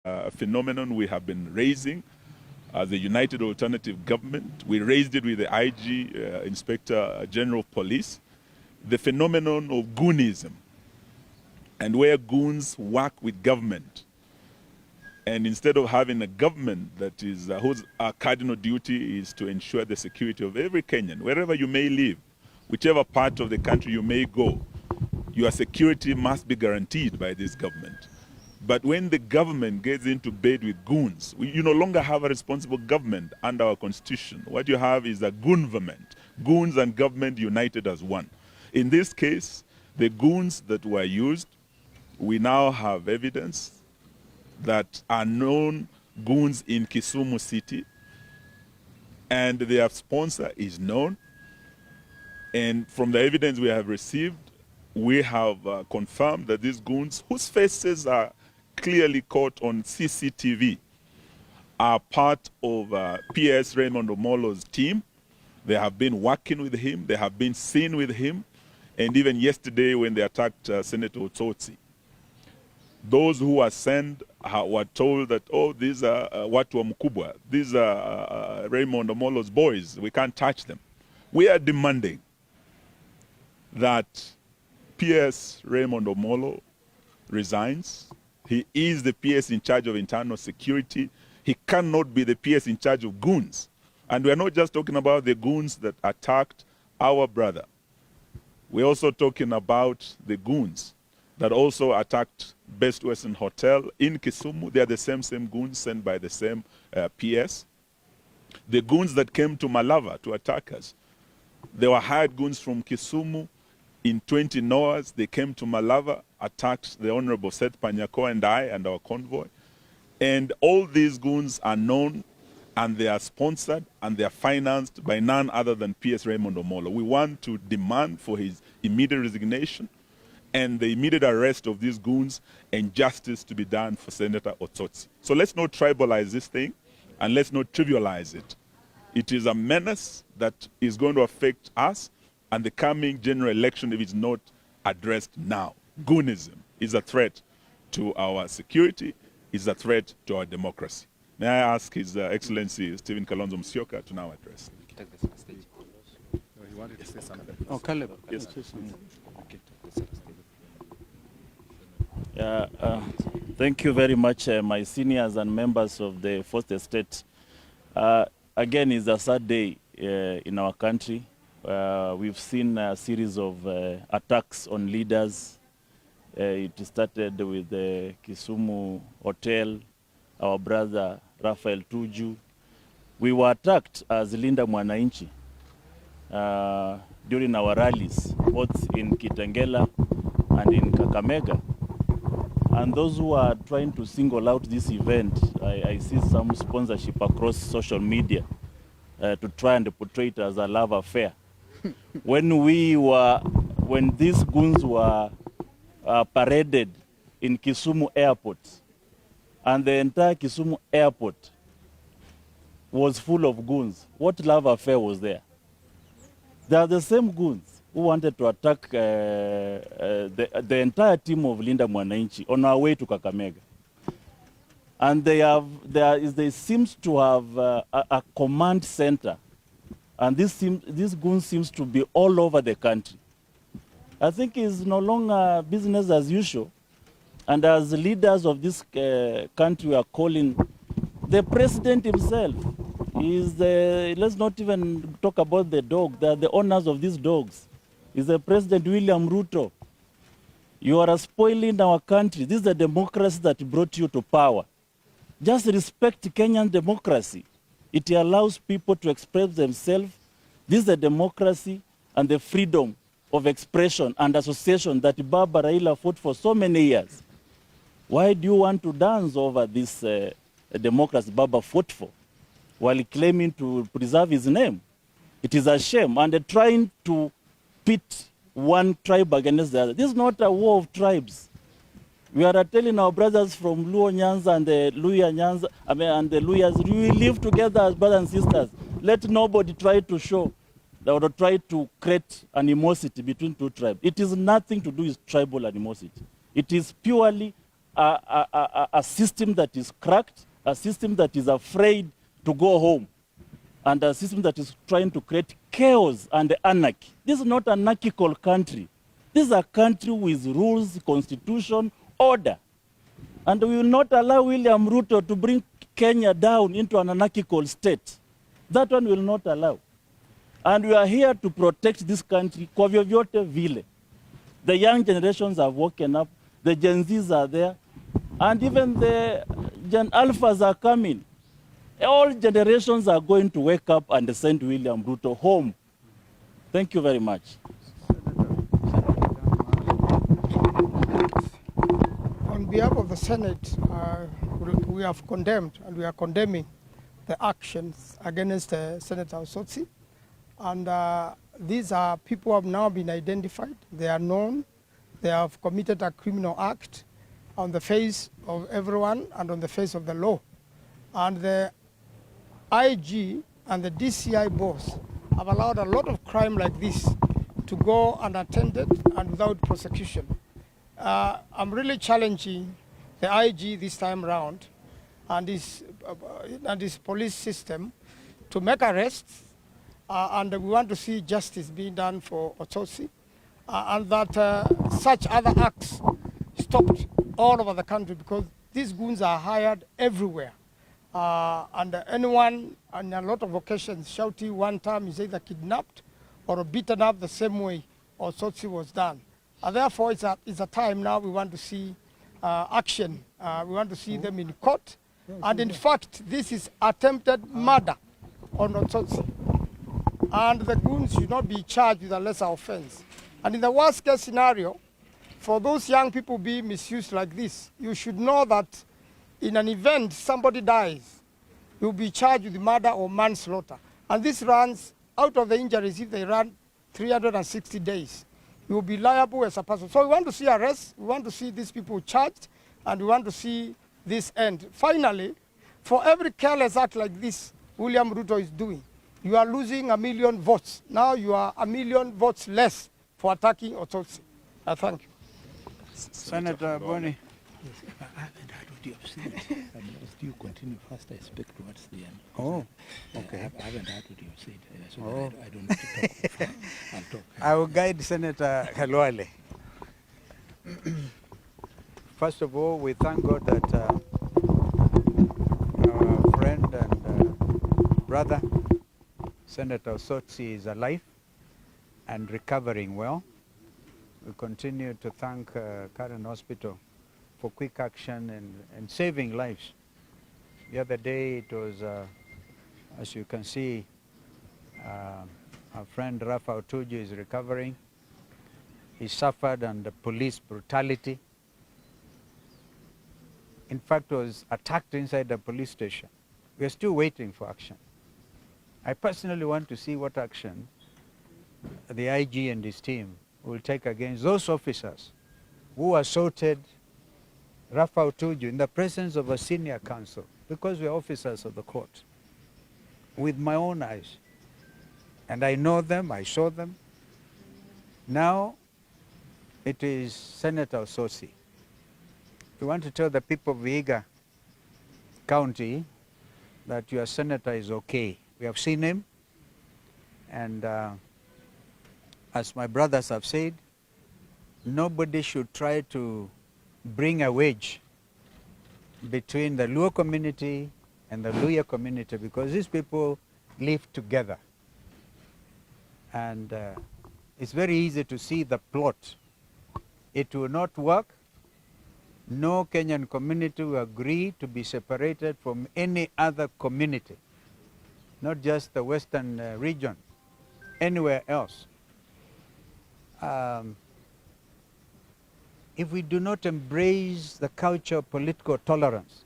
a phenomenon we have been raising as a united alternative government. We raised it with the IG, Inspector General of Police, the phenomenon of goonism, and where goons work with government. And instead of having a government that is whose cardinal duty is to ensure the security of every Kenyan, wherever you may live, whichever part of the country you may go, your security must be guaranteed by this government. But when the government gets into bed with goons, you no longer have a responsible government under our constitution. What you have is a goonverment, goons and government united as one. In this case, the goons that were used, we now have evidence that are known goons in Kisumu City, and their sponsor is known. And from the evidence we have received, we have confirmed that these goons, whose faces are clearly caught on CCTV, are part of PS Raymond Omolo's team. They have been working with him, they have been seen with him, and even yesterday when they attacked Senator Osotsi, those who were sent were told that, oh, these are watu wa mkubwa, these are Raymond Omolo's boys, we can't touch them. We are demanding that PS Raymond Omolo resigns. He is the PS in charge of internal security. He cannot be the PS in charge of goons. And we are not just talking about the goons that attacked our brother. We're also talking about the goons that also attacked Best Western Hotel in Kisumu. They are the same goons sent by the same PS. The goons that came to Malava to attack us, they were hired goons from Kisumu. In 20 hours, they came to Malava, attacked the Honorable Seth Panyako and I and our convoy. And all these goons are known, and they are sponsored, and they are financed by none other than PS Raymond Omolo. We want to demand for his immediate resignation and the immediate arrest of these goons, and justice to be done for Senator Osotsi. So let's not tribalize this thing, and let's not trivialize it. It is a menace that is going to affect us and the coming general election if it's not addressed now. Goonism is a threat to our security, is a threat to our democracy. May I ask His Excellency Stephen Kalonzo Musyoka to now address. He wanted to say something. Oh, Caleb. Yes. Thank you very much, my seniors and members of the First Estate. Again, it's a sad day in our country. We've seen a series of attacks on leaders. It started with the Kisumu Hotel, our brother Raphael Tuju. We were attacked as Linda Mwananchi during our rallies, both in Kitengela and in Kakamega. And those who are trying to single out this event, I see some sponsorship across social media to try and portray it as a love affair. When these goons were paraded in Kisumu Airport, and the entire Kisumu Airport was full of goons, what love affair was there? They are the same goons who wanted to attack the entire team of Linda Mwananchi on our way to Kakamega. And they seem to have a command center. And this goon seems to be all over the country. I think it's no longer business as usual. And as leaders of this country, we are calling the president himself. Let's not even talk about the dog. They are the owners of these dogs. Is the President William Ruto. You are spoiling our country. This is the democracy that brought you to power. Just respect Kenyan democracy. It allows people to express themselves. This is the democracy and the freedom of expression and association that Baba Raila fought for so many years. Why do you want to dance over this democracy Baba fought for while claiming to preserve his name? It is a shame, and trying to pit one tribe against the other. This is not a war of tribes. We are telling our brothers from Luo Nyanza and the Luya Nyanza, and the Luyas, we live together as brothers and sisters. Let nobody try to show or try to create animosity between two tribes. It is nothing to do with tribal animosity. It is purely a system that is cracked, a system that is afraid to go home, and a system that is trying to create chaos and anarchy. This is not an anarchical country. This is a country with rules, constitution, order. And we will not allow William Ruto to bring Kenya down into an anarchical state. That one will not allow. And we are here to protect this country kwa vyovyote vile. The young generations have woken up, the Gen Zs are there, and even the Gen Alphas are coming. All generations are going to wake up and send William Ruto home. Thank you very much. On behalf of the Senate, we have condemned and we are condemning the actions against Senator Osotsi. And these are people who have now been identified. They are known. They have committed a criminal act on the face of everyone and on the face of the law. And the IG and the DCI boss have allowed a lot of crime like this to go unattended and without prosecution. I'm really challenging the IG this time around and this police system to make arrests, and we want to see justice being done for Osotsi, and that such other acts stopped all over the country, because these goons are hired everywhere. And anyone, on a lot of occasions, shouting one time is either kidnapped or beaten up the same way Osotsi was done. And therefore, it's a time now we want to see action. We want to see them in court. And in fact, this is attempted murder on Osotsi. And the goons should not be charged with a lesser offense. And in the worst case scenario, for those young people being misused like this, you should know that in an event somebody dies, you'll be charged with murder or manslaughter. And this runs out of the injuries. If they run 360 days, you will be liable as a person. So we want to see arrests, we want to see these people charged, and we want to see this end. Finally, for every careless act like this William Ruto is doing, you are losing 1 million votes. Now you are 1 million votes less for attacking Osotsi. Thank you. Senator Boni. Yes, I haven't heard what you have said. I must you continue first. I speak towards the end. Oh, okay. I haven't heard what you have said. So I don't need to talk. I'll talk. I will guide Senator Kalwale. First of all, we thank God that our friend and brother, Senator Osotsi, is alive and recovering well. We continue to thank Karen Hospital for quick action and saving lives. The other day it was, as you can see, our friend Rafa Otuju is recovering. He suffered under police brutality. In fact, was attacked inside the police station. We are still waiting for action. I personally want to see what action the IG and his team will take against those officers who assaulted Rafa Otuju in the presence of a senior counsel, because we are officers of the court, with my own eyes. And I know them, I saw them. Now it is Senator Osotsi. We want to tell the people of Vihiga County that your senator is okay. We have seen him, and as my brothers have said, nobody should try to bring a wedge between the Luo community and the Luya community, because these people live together. And it's very easy to see the plot. It will not work. No Kenyan community will agree to be separated from any other community, not just the western region, anywhere else. If we do not embrace the culture of political tolerance,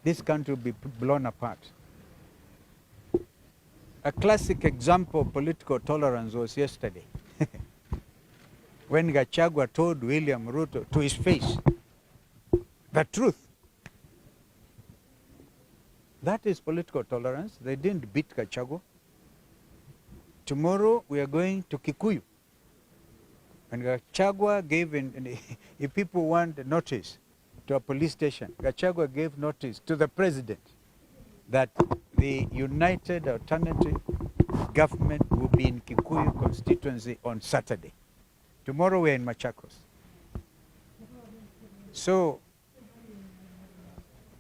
this country will be blown apart. A classic example of political tolerance was yesterday, when Gachagua told William Ruto to his face the truth. That is political tolerance. They didn't beat Gachagua. Tomorrow we are going to Kikuyu. And Gachagua gave in, if people want a notice, to a police station. Gachagua gave notice to the president that the United Alternative Government will be in Kikuyu constituency on Saturday. Tomorrow we're in Machakos. So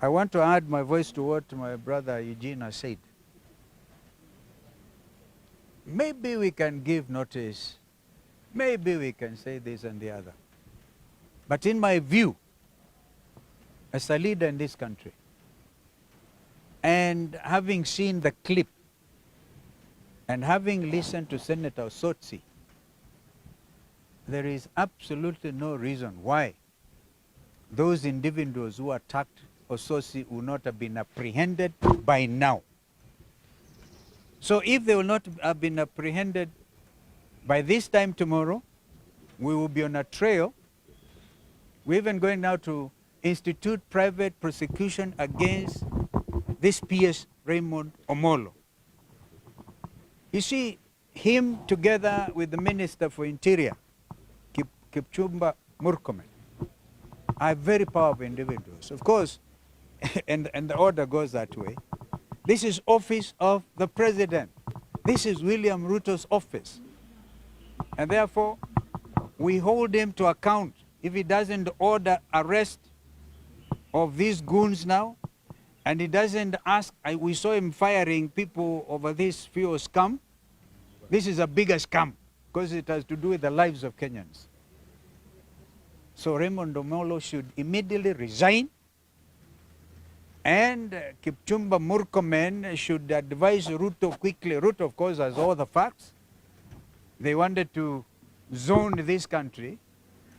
I want to add my voice to what my brother Eugene has said. Maybe we can give notice, maybe we can say this and the other. But in my view, as a leader in this country, and having seen the clip, and having listened to Senator Osotsi, there is absolutely no reason why those individuals who attacked Osotsi would not have been apprehended by now. So if they will not have been apprehended by this time tomorrow, we will be on a trail. We're even going now to institute private prosecution against this PS Raymond Omolo. You see, him together with the Minister for Interior, Kipchumba Murkomen, are very powerful individuals. Of course, and the order goes that way. This is office of the president. This is William Ruto's office. And therefore, we hold him to account if he doesn't order arrest of these goons now, and he doesn't ask, we saw him firing people over this fuel scam. This is a bigger scam because it has to do with the lives of Kenyans. So Raymond Omolo should immediately resign, and Kipchumba Murkomen should advise Ruto quickly. Ruto, of course, has all the facts. They wanted to zone this country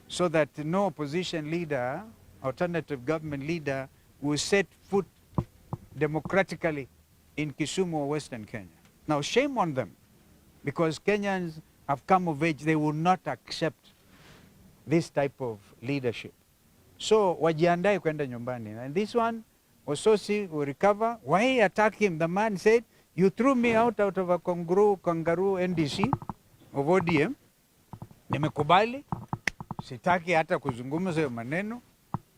so that no opposition leader, alternative government leader, will set foot democratically in Kisumu or Western Kenya. Now, shame on them, because Kenyans have come of age. They will not accept this type of leadership. So, wajiandae kwenda nyumbani. And this one, Osotsi will recover. Why attack him? The man said, you threw me out of a kangaroo NDC of ODM. Nimekubali. Sitaki hata kuzungumza hiyo maneno.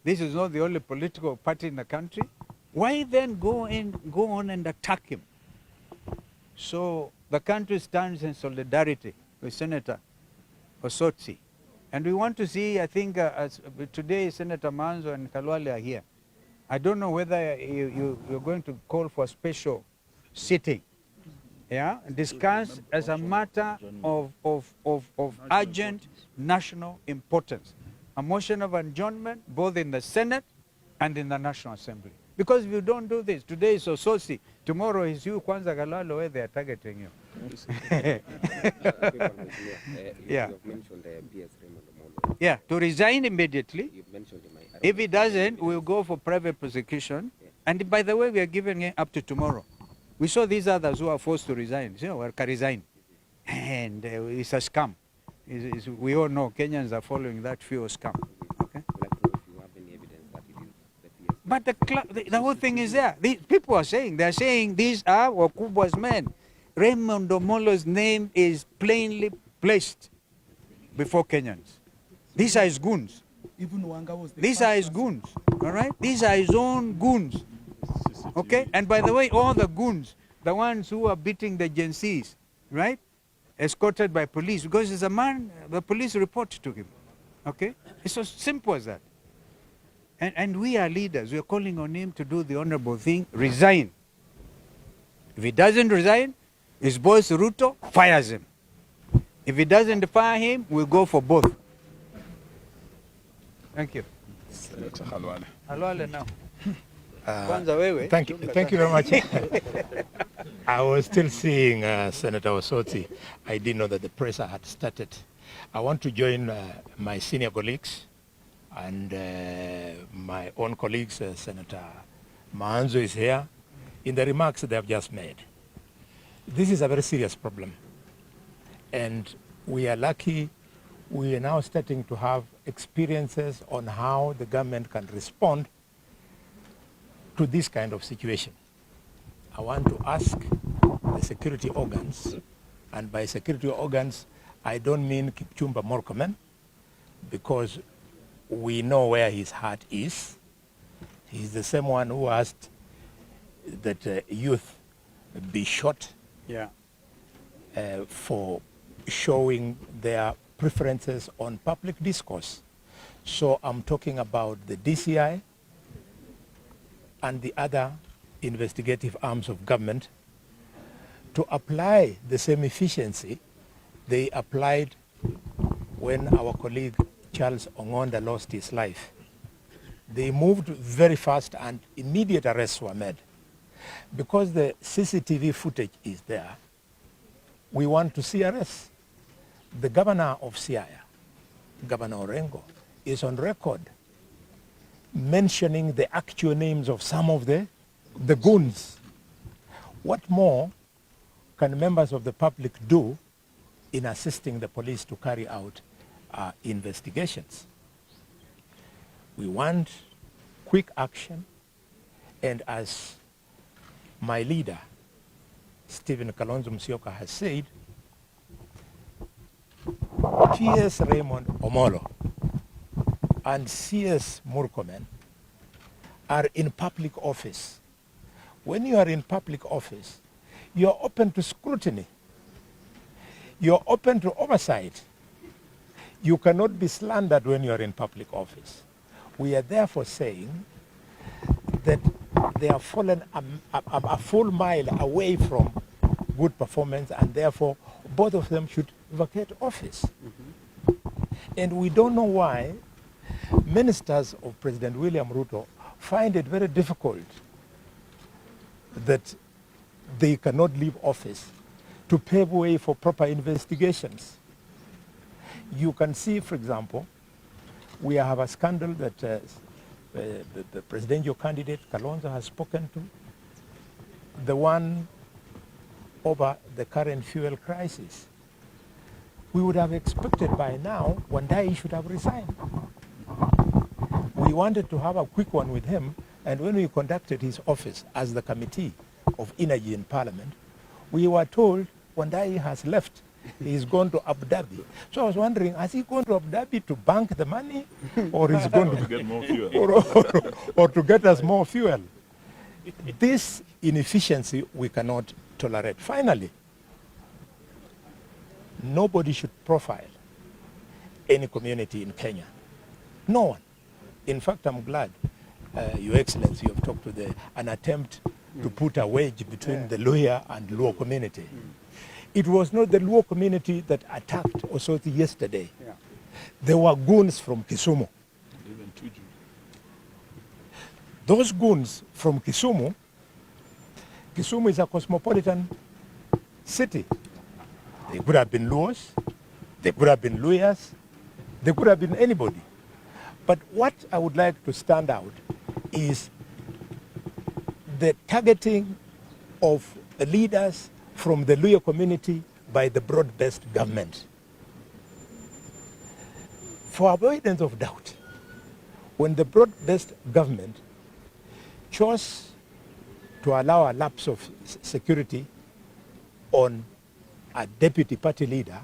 This is not the only political party in the country. Why then go on and attack him? So the country stands in solidarity with Senator Osotsi. And we want to see, I think, today Senator Manzo and Kalwale are here. I don't know whether you're going to call for a special sitting, yeah, discuss as a matter of urgent national importance, a motion of adjournment both in the Senate and in the National Assembly. Because if you don't do this, today is Osotsi, tomorrow is you, Kwanza Galalo, where they are targeting you. Yeah. You've mentioned PS Raymond Omolo. Yeah, to resign immediately. You've mentioned him. If he doesn't, we'll go for private prosecution. Yeah. And by the way, we are giving it up to tomorrow. We saw these others who are forced to resign. You know, resign. And it's a scam. We all know Kenyans are following that fuel scam. Okay? But the whole thing is there. People are saying, they're saying these are Wakubwa's men. Raymond Omolo's name is plainly placed before Kenyans. These are his goons. These are his goons, all right? These are his own goons, okay? And by the way, all the goons, the ones who are beating the Gen Zs, right? Escorted by police, because there's a man, the police report to him, okay? It's as simple as that. And we are leaders. We are calling on him to do the honorable thing, resign. If he doesn't resign, his boss Ruto fires him. If he doesn't fire him, we'll go for both. Thank you. Senator Halwale. Halwale now. Kwanza wewe. Thank you very much. I was still seeing Senator Osotsi. I didn't know that the press had started. I want to join my senior colleagues and my own colleagues. Senator Manzo is here. In the remarks they have just made, this is a very serious problem. And we are lucky we are now starting to have experiences on how the government can respond to this kind of situation. I want to ask the security organs, and by security organs, I don't mean Kipchumba Murkomen, because we know where his heart is. He's the same one who asked that youth be shot Yeah. for showing their preferences on public discourse. So I'm talking about the DCI and the other investigative arms of government to apply the same efficiency they applied when our colleague Charles Ongonda lost his life. They moved very fast and immediate arrests were made. Because the CCTV footage is there, we want to see arrests. The governor of Siaya, Governor Orengo, is on record mentioning the actual names of some of the goons. What more can members of the public do in assisting the police to carry out investigations? We want quick action, and as my leader, Stephen Kalonzo Musyoka, has said, PS Raymond Omolo and CS Murkomen are in public office. When you are in public office, you are open to scrutiny. You are open to oversight. You cannot be slandered when you are in public office. We are therefore saying that they have fallen a full mile away from good performance, and therefore both of them should vacate office. And we don't know why ministers of President William Ruto find it very difficult that they cannot leave office to pave way for proper investigations. You can see, for example, we have a scandal that the presidential candidate Kalonzo has spoken to, the one over the current fuel crisis. We would have expected by now Wandai should have resigned. We wanted to have a quick one with him, and when we conducted his office as the Committee of Energy in Parliament, we were told Wandai has left. He's gone to Abu Dhabi. So I was wondering, has he gone to Abu Dhabi to bank the money, or is going to get more fuel, or to get us more fuel? This inefficiency we cannot tolerate. Finally, nobody should profile any community in Kenya. No one. In fact, I'm glad, Your Excellency, you have talked to an attempt to put a wedge between the Luhya and Luo community. It was not the Luo community that attacked Osotsi yesterday. Yeah. There were goons from Kisumu. even Tuju. Those goons from Kisumu is a cosmopolitan city. They could have been Luos, they could have been Luyas, they could have been anybody. But what I would like to stand out is the targeting of the leaders from the Luya community by the broad-based government. For avoidance of doubt, when the broad-based government chose to allow a lapse of security on a deputy party leader,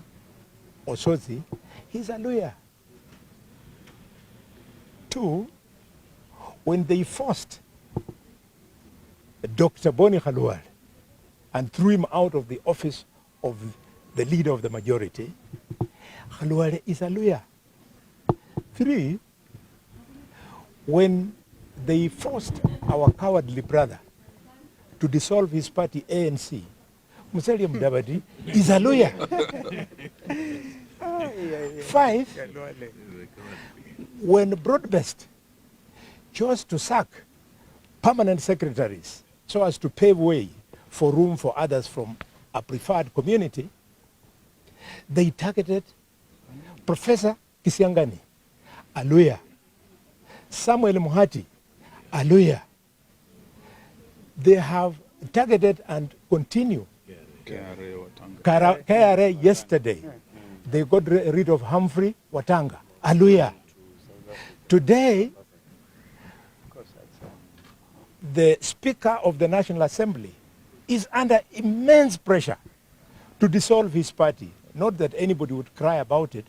Osotsi, he's a Luya. 2, when they forced Dr. Boni Khalwal and threw him out of the office of the leader of the majority, Khalwal is a Luya. 3, when they forced our cowardly brother to dissolve his party ANC, Musalia Mudavadi is a Luya. 5, when Broadbest chose to sack permanent secretaries so as to pave way for room for others from a preferred community, they targeted Professor Kisiangani, a Luya, Samuel Muhati, a Luya. They have targeted and continue. KRA yesterday, they got rid of Humphrey Watanga, a Luya. Today, the Speaker of the National Assembly is under immense pressure to dissolve his party. Not that anybody would cry about it,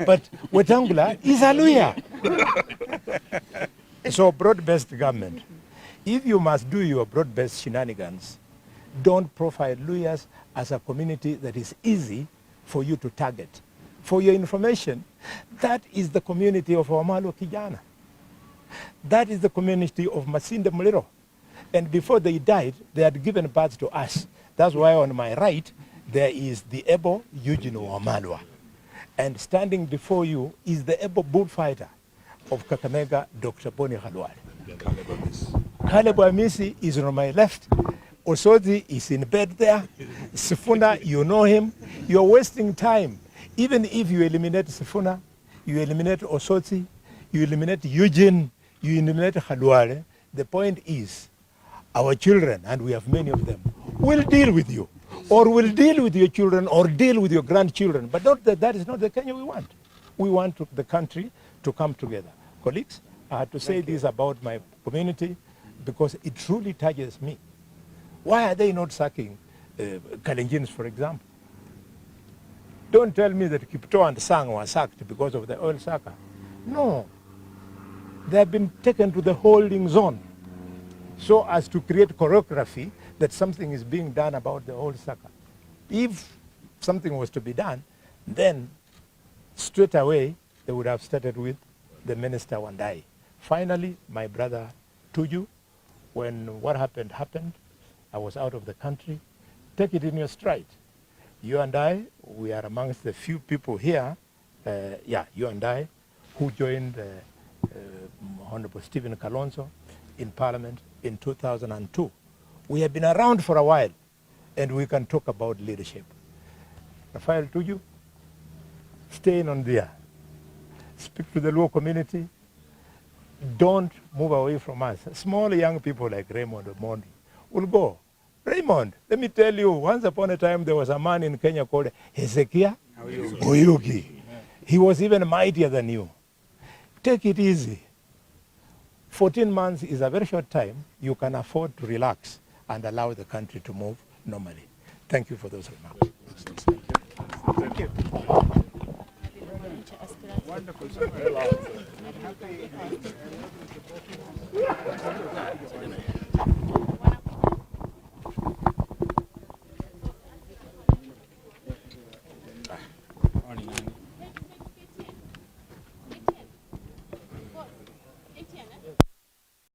but Wetangula is a Luya. So broad-based government. If you must do your broad-based shenanigans, don't profile Luyas as a community that is easy for you to target. For your information, that is the community of Wamalo Kijana. That is the community of Masinde Muliro. And before they died, they had given birth to us. That's why on my right, there is the Ebo Eugene Wamalwa. And standing before you is the Ebo bullfighter of Kakamega, Dr. Boni Khalwale. Caleb Amisi is on my left. Osotsi is in bed there. Sifuna, you know him. You're wasting time. Even if you eliminate Sifuna, you eliminate Osotsi, you eliminate Eugene, you eliminate Khalwale, the point is, our children, and we have many of them, will deal with you, or will deal with your children, or deal with your grandchildren. But that is not the Kenya we want. We want the country to come together. Colleagues, I had to say this about my community because it truly touches me. Why are they not sacking Kalenjins, for example? Don't tell me that Kipto and Sang were sacked because of the oil sucker. No. They have been taken to the holding zone so as to create choreography that something is being done about the oil sucker. If something was to be done, then straight away they would have started with the minister Wandai. Finally, my brother Tuju, when what happened, I was out of the country. Take it in your stride. You and I, we are amongst the few people here, you and I, who joined Honorable Stephen Kalonzo in Parliament in 2002. We have been around for a while, and we can talk about leadership. Rafael Tuju, stay on there. Speak to the Luo community. Don't move away from us. Small young people like Raymond Omondi will go. Raymond, let me tell you, once upon a time there was a man in Kenya called Hezekiah Oyugi. He was even mightier than you. Take it easy. 14 months is a very short time. You can afford to relax and allow the country to move normally. Thank you for those remarks. Thank you. Wonderful. Sir.